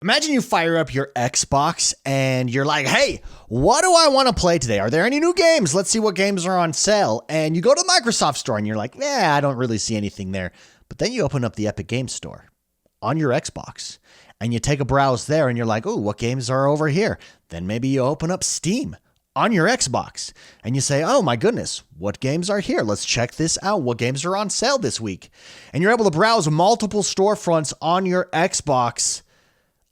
Imagine you fire up your Xbox and you're like, hey, what do I want to play today? Are there any new games? Let's see what games are on sale. And you go to the Microsoft Store and you're like, I don't really see anything there. But then you open up the Epic Games Store on your Xbox and you take a browse there and you're like, oh, what games are over here? Then maybe you open up Steam on your Xbox and you say, oh my goodness, what games are here? Let's check this out. What games are on sale this week? And you're able to browse multiple storefronts on your Xbox.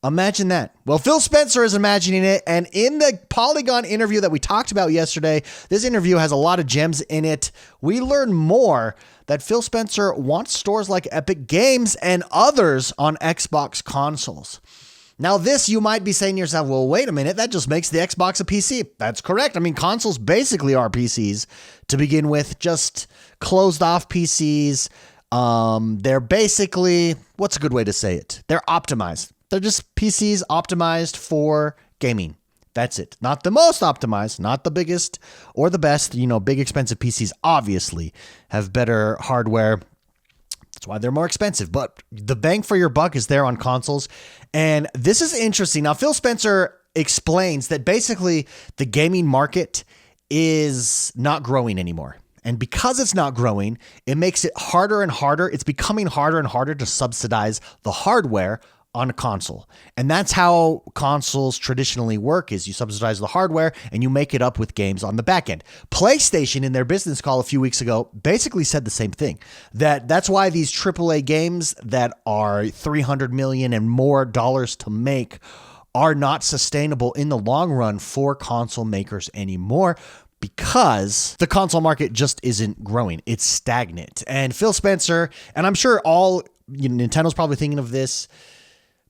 Imagine that. Well, Phil Spencer is imagining it. And in the Polygon interview that we talked about yesterday, this interview has a lot of gems in it. We learn more that Phil Spencer wants stores like Epic Games and others on Xbox consoles. Now, this you might be saying to yourself, well, wait a minute, that just makes the Xbox a PC. That's correct. I mean, consoles basically are PCs to begin with, just closed off PCs. They're basically, what's a good way to say it? They're optimized. They're just PCs optimized for gaming. That's it. Not the most optimized, not the biggest or the best. You know, big expensive PCs obviously have better hardware. That's why they're more expensive. But the bang for your buck is there on consoles. And this is interesting. Now, Phil Spencer explains that basically the gaming market is not growing anymore. And because it's not growing, it makes it harder and harder. It's becoming harder and harder to subsidize the hardware on a console. And that's how consoles traditionally work, is you subsidize the hardware and you make it up with games on the back end. PlayStation, in their business call a few weeks ago, basically said the same thing. That's why these AAA games that are $300 million and more dollars to make are not sustainable in the long run for console makers anymore, because the console market just isn't growing. It's stagnant. And Phil Spencer, and I'm sure Nintendo's probably thinking of this,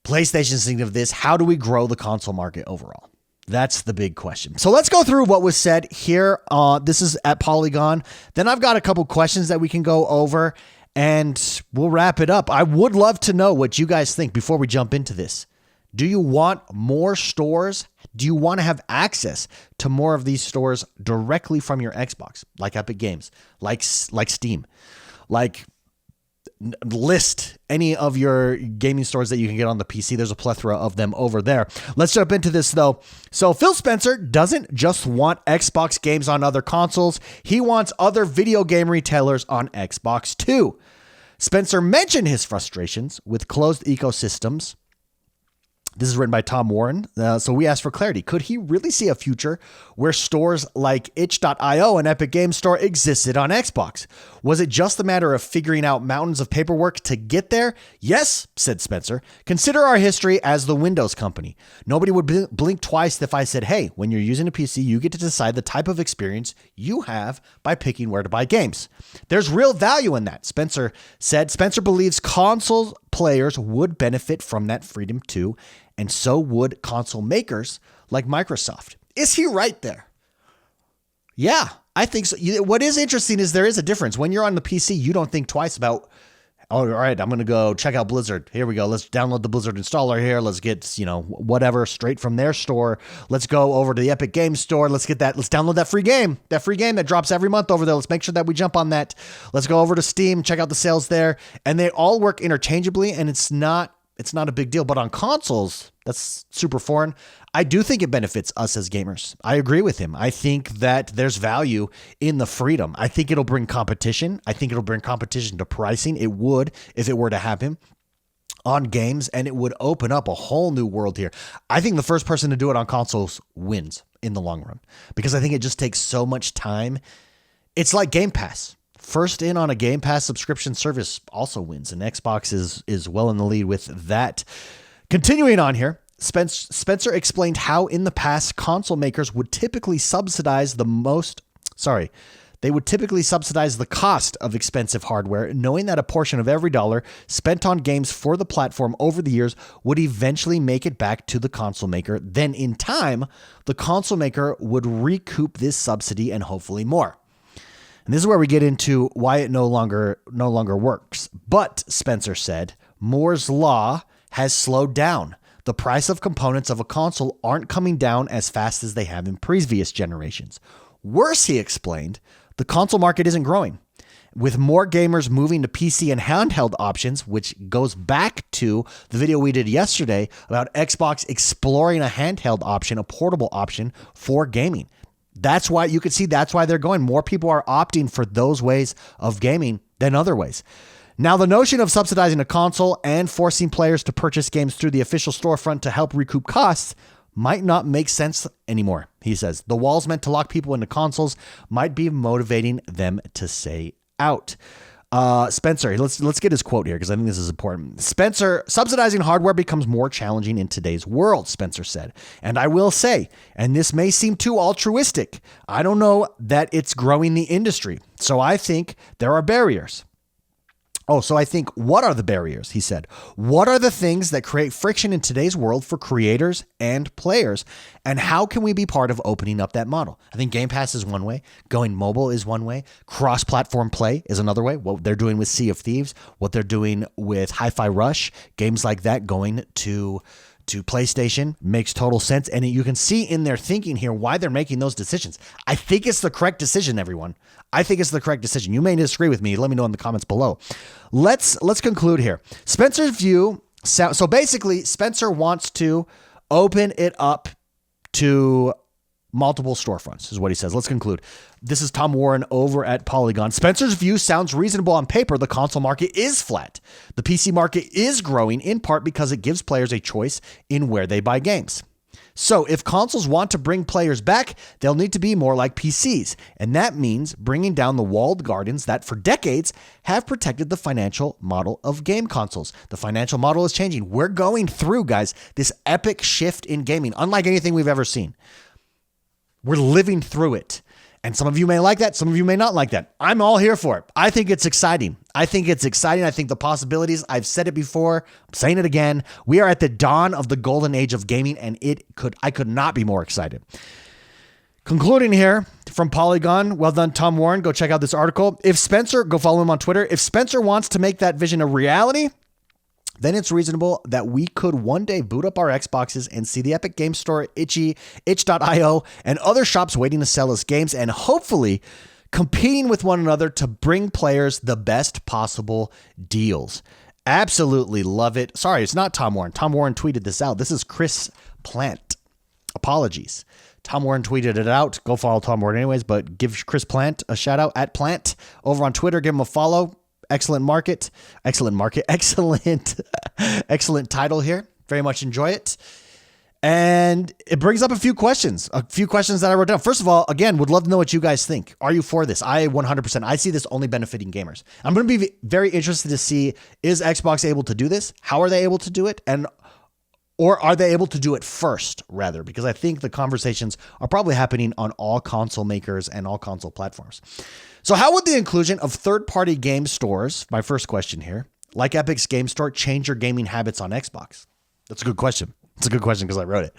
PlayStation's thinking of this. How do we grow the console market overall? That's the big question. So let's go through what was said here. This is at Polygon. Then I've got a couple questions that we can go over and we'll wrap it up. I would love to know what you guys think before we jump into this. Do you want more stores? Do you want to have access to more of these stores directly from your Xbox, like Epic Games, like Steam, like list any of your gaming stores that you can get on the PC. There's a plethora of them over there. Let's jump into this though. So Phil Spencer doesn't just want Xbox games on other consoles. He wants other video game retailers on Xbox too. Spencer mentioned his frustrations with closed ecosystems. This is written by Tom Warren. So we asked for clarity. Could he really see a future where stores like itch.io and Epic Games Store existed on Xbox? Was it just a matter of figuring out mountains of paperwork to get there? Yes, said Spencer. Consider our history as the Windows company. Nobody would blink twice if I said, hey, when you're using a PC, you get to decide the type of experience you have by picking where to buy games. There's real value in that, Spencer said. Spencer believes console players would benefit from that freedom too, and so would console makers like Microsoft. Is he right there? Yeah, I think so. What is interesting is there is a difference. When you're on the PC, you don't think twice about, oh, all right, I'm going to go check out Blizzard. Here we go. Let's download the Blizzard installer here. Let's get, whatever straight from their store. Let's go over to the Epic Games Store. Let's get that. Let's download that free game that drops every month over there. Let's make sure that we jump on that. Let's go over to Steam, check out the sales there. And they all work interchangeably, and it's not a big deal. But on consoles, that's super foreign. I do think it benefits us as gamers. I agree with him. I think that there's value in the freedom. I think it'll bring competition. I think it'll bring competition to pricing. It would, if it were to happen on games, and it would open up a whole new world here. I think the first person to do it on consoles wins in the long run, because I think it just takes so much time. It's like Game Pass. First in on a Game Pass subscription service also wins, and Xbox is well in the lead with that. Continuing on here, Spencer explained how in the past console makers would typically subsidize the cost of expensive hardware, knowing that a portion of every dollar spent on games for the platform over the years would eventually make it back to the console maker. Then in time, the console maker would recoup this subsidy and hopefully more. And this is where we get into why it no longer works. But Spencer said, Moore's Law has slowed down. The price of components of a console aren't coming down as fast as they have in previous generations. Worse, he explained, the console market isn't growing. With more gamers moving to PC and handheld options, which goes back to the video we did yesterday about Xbox exploring a handheld option, a portable option for gaming. That's why you can see that's why they're going. More people are opting for those ways of gaming than other ways. Now, the notion of subsidizing a console and forcing players to purchase games through the official storefront to help recoup costs might not make sense anymore, he says. The walls meant to lock people into consoles might be motivating them to stay out. Spencer, let's get his quote here because I think this is important. Spencer, subsidizing hardware becomes more challenging in today's world, Spencer said. And I will say, and this may seem too altruistic, I don't know that it's growing the industry. So I think there are barriers. What are the barriers? He said. What are the things that create friction in today's world for creators and players? And how can we be part of opening up that model? I think Game Pass is one way. Going mobile is one way. Cross-platform play is another way. What they're doing with Sea of Thieves, what they're doing with Hi-Fi Rush, games like that going to PlayStation makes total sense. And you can see in their thinking here why they're making those decisions. I think it's the correct decision, everyone. I think it's the correct decision. You may disagree with me. Let me know in the comments below. Let's conclude here. Spencer's view. So basically, Spencer wants to open it up to multiple storefronts, is what he says. Let's conclude. This is Tom Warren over at Polygon. Spencer's view sounds reasonable on paper. The console market is flat. The PC market is growing in part because it gives players a choice in where they buy games. So if consoles want to bring players back, they'll need to be more like PCs. And that means bringing down the walled gardens that for decades have protected the financial model of game consoles. The financial model is changing. We're going through, guys, this epic shift in gaming, unlike anything we've ever seen. We're living through it. And some of you may like that. Some of you may not like that. I'm all here for it. I think it's exciting. I think the possibilities, I've said it before, I'm saying it again. We are at the dawn of the golden age of gaming, and I could not be more excited. Concluding here from Polygon, well done, Tom Warren. Go check out this article. Go follow him on Twitter. If Spencer wants to make that vision a reality, then it's reasonable that we could one day boot up our Xboxes and see the Epic Game Store, itch.io, and other shops waiting to sell us games and hopefully competing with one another to bring players the best possible deals. Absolutely love it. Sorry, it's not Tom Warren. Tom Warren tweeted this out. This is Chris Plant. Apologies. Tom Warren tweeted it out. Go follow Tom Warren anyways, but give Chris Plant a shout out at Plant over on Twitter. Give him a follow. Excellent title here. Very much enjoy it. And it brings up a few questions that I wrote down. First of all, again, would love to know what you guys think. Are you for this? I 100%. I see this only benefiting gamers. I'm going to be very interested to see, is Xbox able to do this? How are they able to do it? Or are they able to do it first, rather? Because I think the conversations are probably happening on all console makers and all console platforms. So how would the inclusion of third-party game stores, my first question here, like Epic's Game Store, change your gaming habits on Xbox? That's a good question. It's a good question because I wrote it.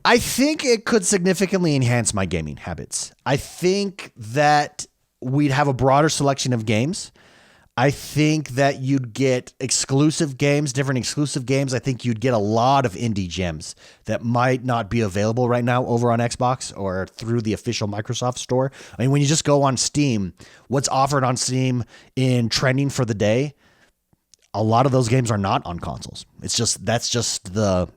I think it could significantly enhance my gaming habits. I think that we'd have a broader selection of games. I think that you'd get exclusive games, different exclusive games. I think you'd get a lot of indie gems that might not be available right now over on Xbox or through the official Microsoft store. I mean, when you just go on Steam, what's offered on Steam in trending for the day, a lot of those games are not on consoles. That's just the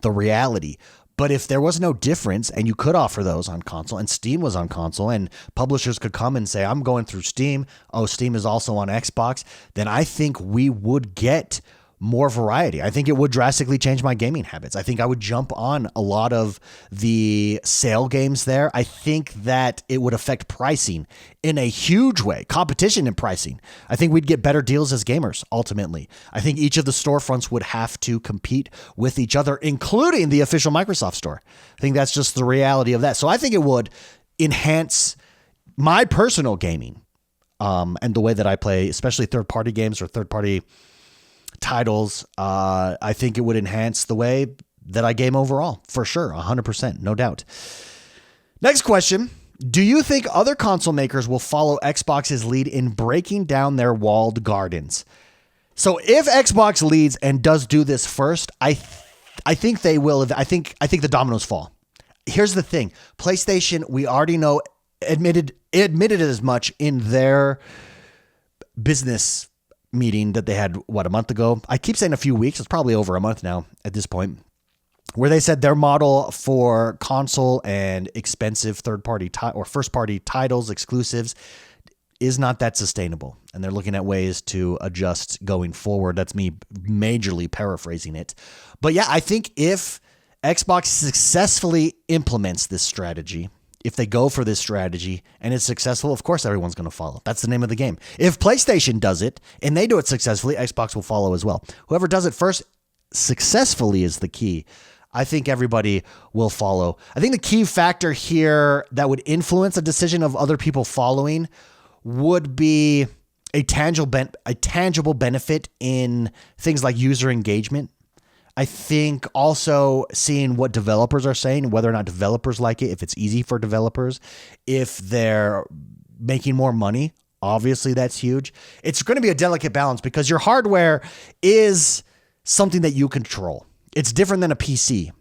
reality. But if there was no difference and you could offer those on console and Steam was on console and publishers could come and say, I'm going through Steam. Oh, Steam is also on Xbox. Then I think we would get more variety. I think it would drastically change my gaming habits. I think I would jump on a lot of the sale games there. I think that it would affect pricing in a huge way, competition in pricing. I think we'd get better deals as gamers, ultimately. I think each of the storefronts would have to compete with each other, including the official Microsoft store. I think that's just the reality of that. So I think it would enhance my personal gaming and the way that I play, especially third-party games or third-party titles. I think it would enhance the way that I game overall, for sure, 100%, no doubt. Next question. Do you think other console makers will follow Xbox's lead in breaking down their walled gardens? So if Xbox leads and does do this first, I think they will. I think the dominoes fall. Here's the thing. PlayStation, we already know admitted as much in their business meeting that they had, a month ago? I keep saying a few weeks. It's probably over a month now at this point, where they said their model for console and expensive third-party or first-party titles, exclusives, is not that sustainable. And they're looking at ways to adjust going forward. That's me majorly paraphrasing it. But yeah, I think if Xbox successfully implements this strategy, if they go for this strategy and it's successful, of course everyone's going to follow. That's the name of the game. If PlayStation does it and they do it successfully, Xbox will follow as well. Whoever does it first successfully is the key. I think everybody will follow. I think the key factor here that would influence a decision of other people following would be a tangible benefit in things like user engagement. I think also seeing what developers are saying, whether or not developers like it, if it's easy for developers, if they're making more money, obviously that's huge. It's going to be a delicate balance because your hardware is something that you control. It's different than a PC.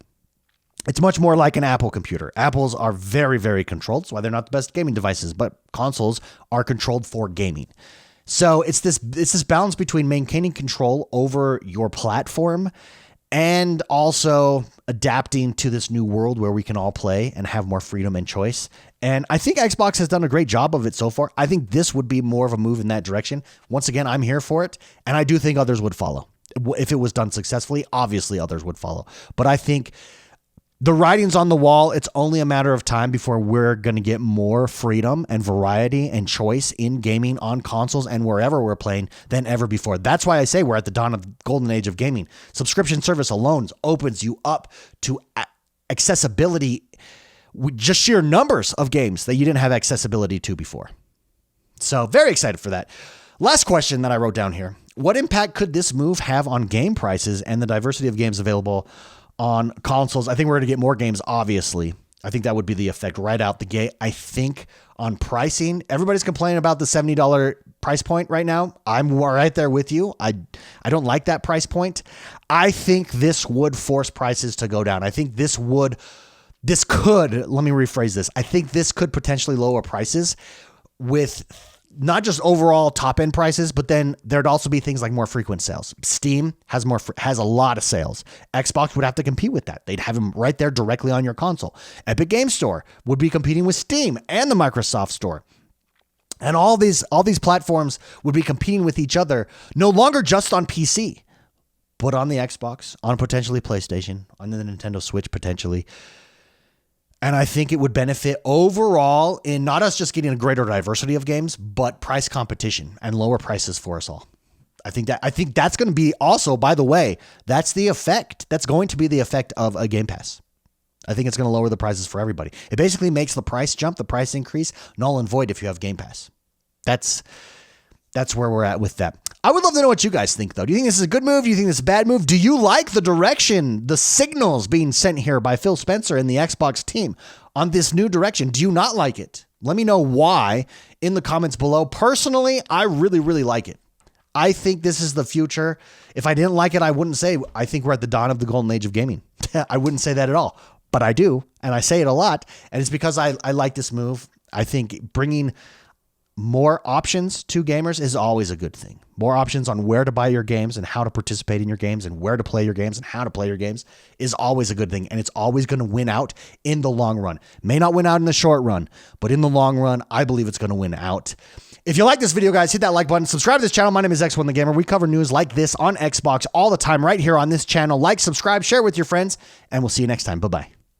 It's much more like an Apple computer. Apples are very, very controlled. That's why they're not the best gaming devices, but consoles are controlled for gaming. So it's this balance between maintaining control over your platform and also adapting to this new world where we can all play and have more freedom and choice. And I think Xbox has done a great job of it so far. I think this would be more of a move in that direction. Once again, I'm here for it, and I do think others would follow. If it was done successfully, obviously others would follow. But I think the writing's on the wall. It's only a matter of time before we're going to get more freedom and variety and choice in gaming on consoles and wherever we're playing than ever before. That's why I say we're at the dawn of the golden age of gaming. Subscription service alone opens you up to accessibility with just sheer numbers of games that you didn't have accessibility to before. So very excited for that. Last question that I wrote down here. What impact could this move have on game prices and the diversity of games available on consoles? I think we're going to get more games, obviously. I think that would be the effect right out the gate. I think on pricing, everybody's complaining about the $70 price point right now. I'm right there with you. I don't like that price point. I think this would force prices to go down. I think this could, let me rephrase this. I think this could potentially lower prices with not just overall top end prices, but then there'd also be things like more frequent sales. Steam has a lot of sales. Xbox would have to compete with that. They'd have them right there directly on your console. Epic Game Store would be competing with Steam and the Microsoft Store. And all these platforms would be competing with each other, no longer just on PC, but on the Xbox, on potentially PlayStation, on the Nintendo Switch potentially. And I think it would benefit overall in not us just getting a greater diversity of games, but price competition and lower prices for us all. I think that's going to be also, by the way, that's the effect. That's going to be the effect of a Game Pass. I think it's going to lower the prices for everybody. It basically makes the price jump, the price increase, null and void if you have Game Pass. That's where we're at with that. I would love to know what you guys think, though. Do you think this is a good move? Do you think this is a bad move? Do you like the direction, the signals being sent here by Phil Spencer and the Xbox team on this new direction? Do you not like it? Let me know why in the comments below. Personally, I really, really like it. I think this is the future. If I didn't like it, I wouldn't say I think we're at the dawn of the golden age of gaming. I wouldn't say that at all, but I do, and I say it a lot, and it's because I like this move. I think bringing more options to gamers is always a good thing. More options on where to buy your games and how to participate in your games and where to play your games and how to play your games is always a good thing. And it's always going to win out in the long run. May not win out in the short run, but in the long run, I believe it's going to win out. If you like this video, guys, hit that like button. Subscribe to this channel. My name is X1 the Gamer. We cover news like this on Xbox all the time right here on this channel. Like, subscribe, share with your friends, and we'll see you next time. Bye-bye.